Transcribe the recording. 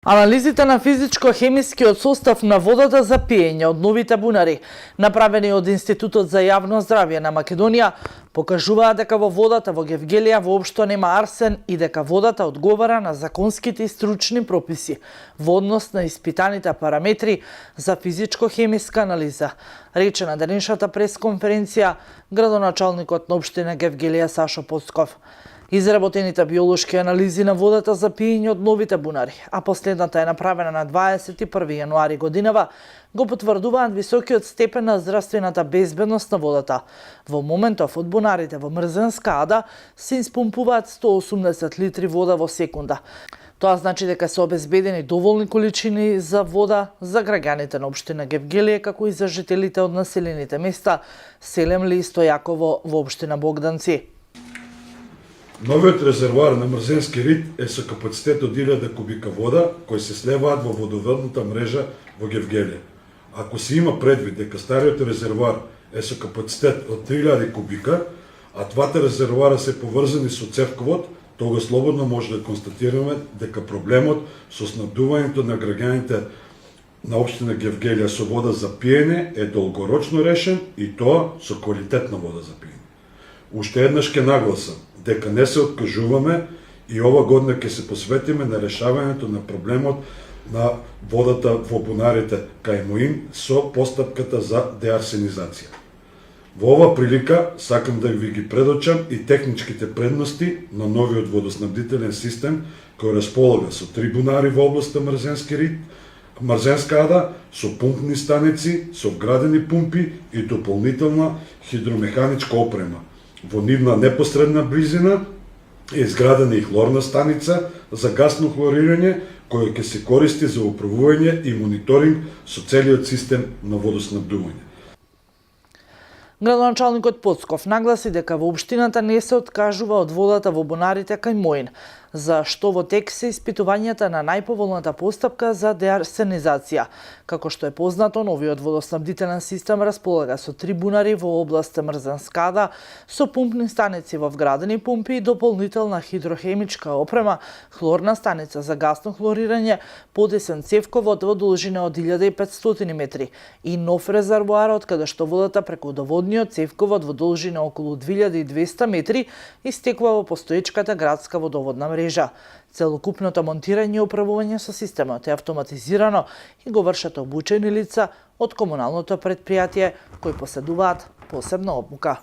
Анализите на физичко-хемискиот состав на водата за пиење од новите бунари, направени од Институтот за јавно здравје на Македонија, покажуваат дека во водата во Гевгелија воопшто нема арсен и дека водата одговара на законските и стручни прописи во однос на испитаните параметри за физичко-хемиска анализа, рече на денешната пресконференција градоначалникот на општина Гевгелија Сашо Поцков. Изработените биолошки анализи на водата за пиење од новите бунари, а последната е направена на 21 јануари годинава, го потврдуваат високиот степен на здравствената безбедност на водата. Во моментов од бунарите во Мрзенска ада се испумпуваат 180 литри вода во секунда. Тоа значи дека се обезбедени доволни количини за вода за граѓаните на општина Гевгелија, како и за жителите од населените места Селемли и Стојаково во општина Богданци. Новиот резервоар на Мрзенски рит е со капацитет од 1000 кубика вода, кои се слеваат во водоводната мрежа во Гевгелија. Ако се има предвид дека стариот резервоар е со капацитет од 3000 кубика, а двата резервоара се поврзани со цевковод, тогаш слободно може да констатираме дека проблемот со снабдувањето на граѓаните на општина Гевгелија со вода за пиење е долгорочно решен и тоа со квалитетна вода за пиење. Уште еднаш ќе нагласам дека не се откажуваме и ова година ќе се посветиме на решавањето на проблемот на водата во бунарите кај Моин со постапката за деарсенизација. Во ова прилика сакам да ви ги предочам и техничките предности на новиот водоснабдителен систем кој располага со 3 бунари во областа Мрзенски рит, Мрзенска ада, со пумпни станици, со вградени пумпи и дополнителна хидромеханичка опрема. Во нивна непосредна близина е изградена и хлорна станица за гасно хлорирање, која ќе се користи за управување и мониторинг со целиот систем на водоснабдување. Градоначалникот Поцков нагласи дека во општината не се откажува од водата во бунарите кај Моин, за што во тек се испитувањата на најповолната постапка за деарсенизација. Како што е познато, новиот водоснабдителен систем располага со 3 бунари во областа Мрзенска ада, со пумпни станици во вградени пумпи и дополнителна хидрохемичка опрема, хлорна станица за гасно хлорирање, подесен цевковод во должина од 1500 метри и нов резервоар од каде што водата преку доводниот цевковод во должина околу 2200 метри истекува во постоечката градска водоводна мрежа. Целокупното монтирање и управување со системот е автоматизирано и го вршат обучени лица од комуналното претпријатие кои поседуваат посебна обука.